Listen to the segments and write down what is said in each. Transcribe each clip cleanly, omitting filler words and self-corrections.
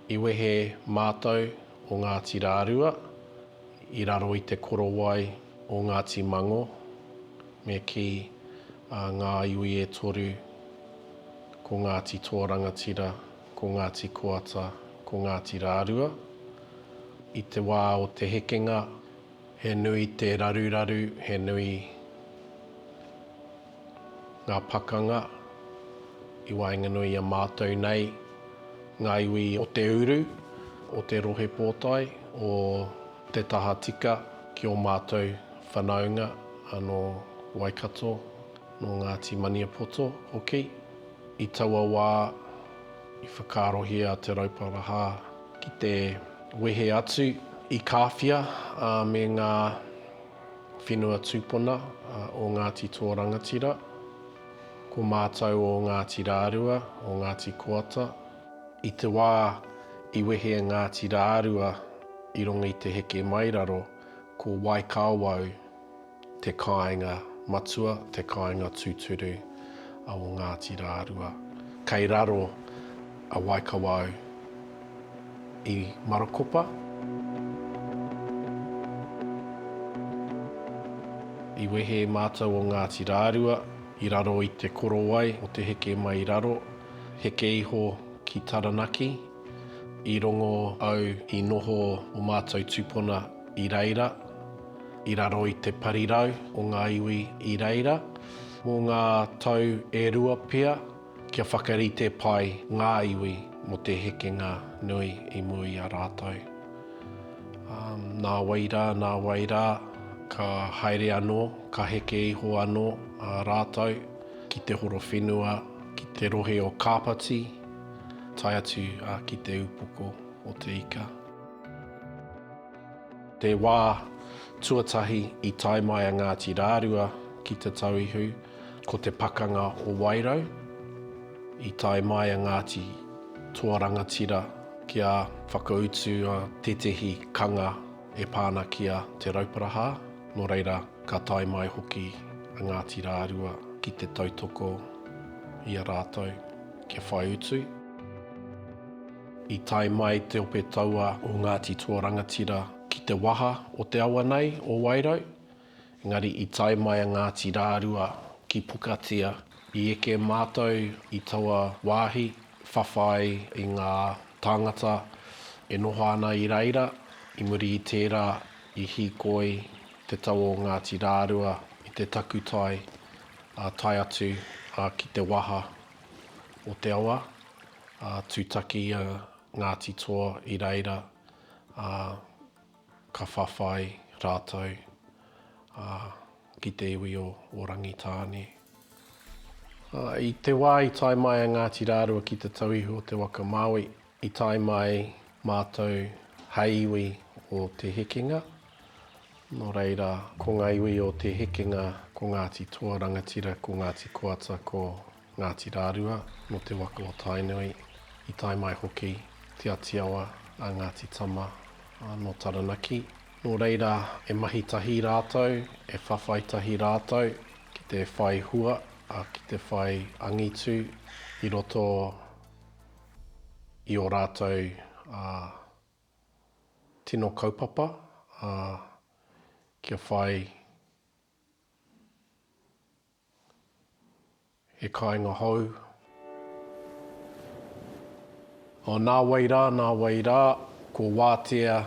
I wehe mātou o Ngāti Rārua, I raro I te korowai o Ngāti Mango, me ki ngā iwi e toru ko Ngāti Tōrangatira, ko Ngāti Koata, ko Ngāti Rārua. I te wā o te Hekenga, he nui te raruraru, he nui ngā pakanga, I wainganui a mātou nei, ngā iwi o te uru, o te rohe pōtai, o te taha tika ki o mātou whanaunga anō Waikato, no Ngāti Maniapoto hoki. I taua wā, I whakarohia te rauparaha ki te wehe atu I kāwhia me ngā whenua tūpuna o Ngāti Tōrangatira, ko mātou o Ngāti Rārua, o Ngāti Koata. I te wā I wehe Ngāti Rārua I runga I te heke mairaro, ko waikāwau te kāinga matua, te kāinga tūturu o Ngāti Rārua. Kei raro a waikāwau I Marakopa. I wehe mātou o Ngāti Rārua, I raro I te korowai o te heke mai raro, heke iho ki Taranaki, I rongo au I noho o mātou tūpuna I reira, I raro I te parirau o ngā iwi I reira, mō ngā tau e rua pia, kia whakarite pai ngā iwi mo te hekenga nui I mui a rātou. Nā waira, ka haere anō, ka heke iho anō a rātou, ki te horo whenua, ki te rohe o kāpati, tai atu ki te upoko o te ika. Te wā tuatahi I tai mai a Ngāti Rārua ki te tauihu, ko te pakanga o Wairau, I tai mai a Ngāti Tōrangatira kia whakautu a tetehi kanga e pāna kia te rauparaha, no reira ka tai mai hoki a Ngāti Rārua ki te tautoko I a rātou kia whai utu. I tai mai te ope taua o Ngāti Tōrangatira ki te waha o te awa nei o Wairau. Engari I tai mai a Ngāti Rārua ki pukatia I eke mātou I taua wāhi, whawhai I ngā tāngata e noho ana I reira, I muri I tērā I hikoi te taua o Ngāti Rārua I te takutai tai atu ki te waha o te awa, tūtaki Ngāti Toa I reira, ka whawhai rātou ki te iwi o rangitāne. I te wā I tai mai a Ngāti Rārua ki te tauihu o te Whakamaui, I tai mai mātou hei iwi o te Hekenga. No reira, ko ngā iwi o te Hekenga, ko Ngāti Tōrangatira, ko Ngāti Koata, ko Ngāti Rārua, no te waka o Tainui. I tai mai hoki te atiawa a Ngāti Tama no Taranaki. No reira, e mahi tahi rātou, e whawhai tahi rātou, ki te whai hua, ki te whai angitu, I roto I o rātou tino kaupapa, kia whai he kāinga hou. O nā waira, ko wātea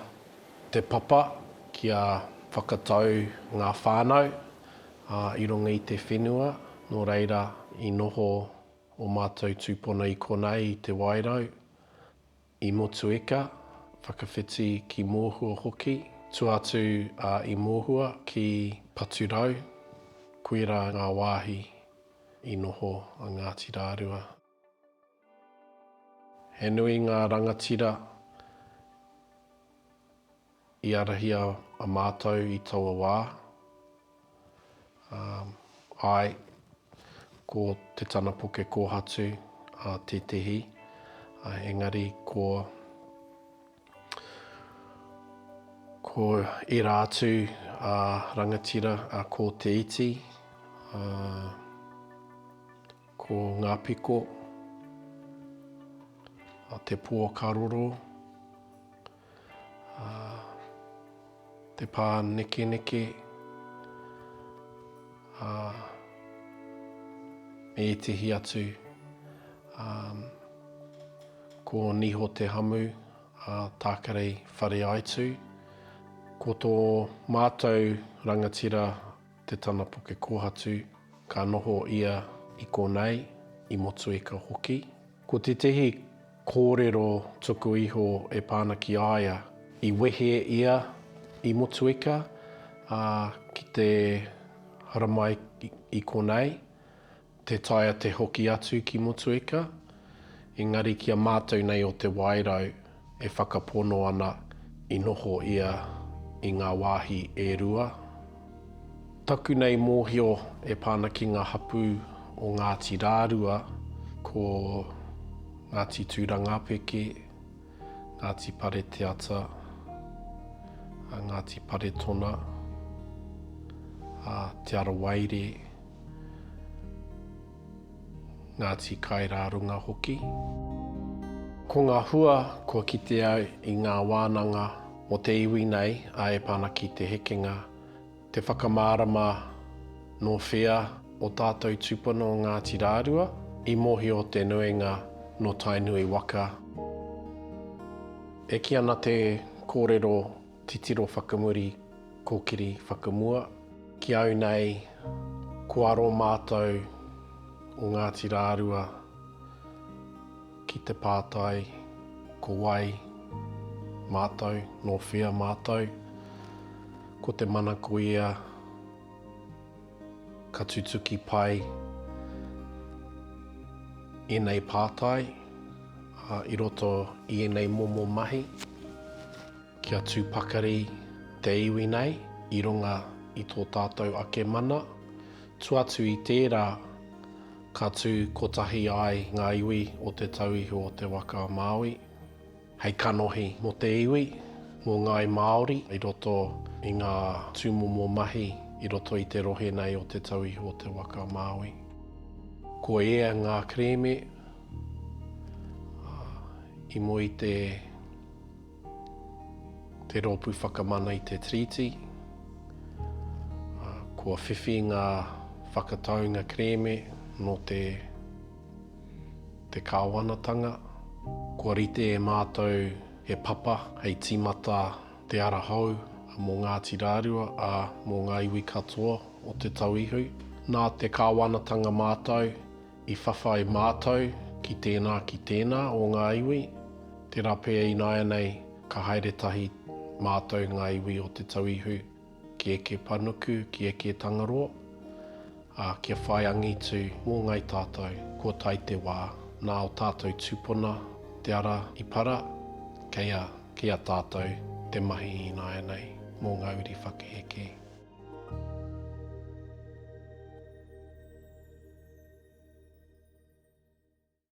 te papa kia whakatau ngā whānau I runga I te whenua. No reira, I noho o mātou tūpuna I konei I te wairau. I motu eka, whakawhiti ki mōhua hoki, tuatu I mōhua ki paturau, kuira ngā wāhi I noho a Ngāti Rārua. He nui ngā rangatira I arahia a mātou I taua wā. Ai, ko te tana poke kōhatu te tehi, engari ko e rātu rangatira ko te iti, ko ngā piko, te pua karoro, te pā neke neke. Me e tihi atu. Ko niho te hamu, tākarei whare aitu. Ko tō mātou rangatira te tana poke kōhatu, ka noho ia i konei, i motueka hoki. Ko te tehi kōrero tuku iho e pāna ki aia, i wehe ia i motueka, ki te haramai i konei, te taia te hoki atu ki motueka. Engari kia mātou nei o te Wairau e whakapono ana i noho ia i ngā wāhi e rua. Taku nei mōhio e pāna ki ngā hapu o Ngāti Rārua, ko Ngāti Tūrangapeke, Ngāti Pare Teata, Ngāti Pare Tona, Te Arawaire, Ngāti Kairārunga hoki. Ko ngā hua, kua kite au i ngā wānanga o te iwi nei, e pāna ki te Hekenga, te whakamārama no whea o tātou tūpuna o Ngāti Rārua, i mohi o te nuenga no tainui waka. E ki ana te kōrero titiro whakamuri, kōkiri whakamua, ki au nei, ko aro mātou o Ngāti Rārua, ki te pātai, ko wai mātou, no whea mātou, ko te mana ko ia, ka tutuki pai i nei pātai, i roto i nei momo mahi, kia tūpakari te iwi nei, i runga i tō tātou ake mana, tuatu i tērā, ka tū kotahi ai ngā iwi o te tauiho o te waka Māui. Hei kanohi mo te iwi, mo ngai mauri, i roto i ngā tūmomo mahi, i roto i te rohe nei o te tauiho o te waka Māui. Ko ea ngā kreme, i mo i te ropu Whakamana i te triti, kua whiwhi ngā whakataunga kreme, no te kāwanatanga. Kua rite e mātou he papa, hei tīmata te arahau mō Ngāti Rārua, mō ngā iwi katoa o te tauihu. Nā te kāwanatanga mātou, i whawhai mātou ki tēnā o ngā iwi. Te rapea i nāia nei, ka haere tahi mātou ngā iwi o te tauihu, ki eke panuku, ki eke tangaroa. Kia whai angitu mō ngai tātou, kua tai te wā, nā o tātou tūpuna, te ara i para, kia tātou te mahi i nāia nei, mō ngā uri whakaheke.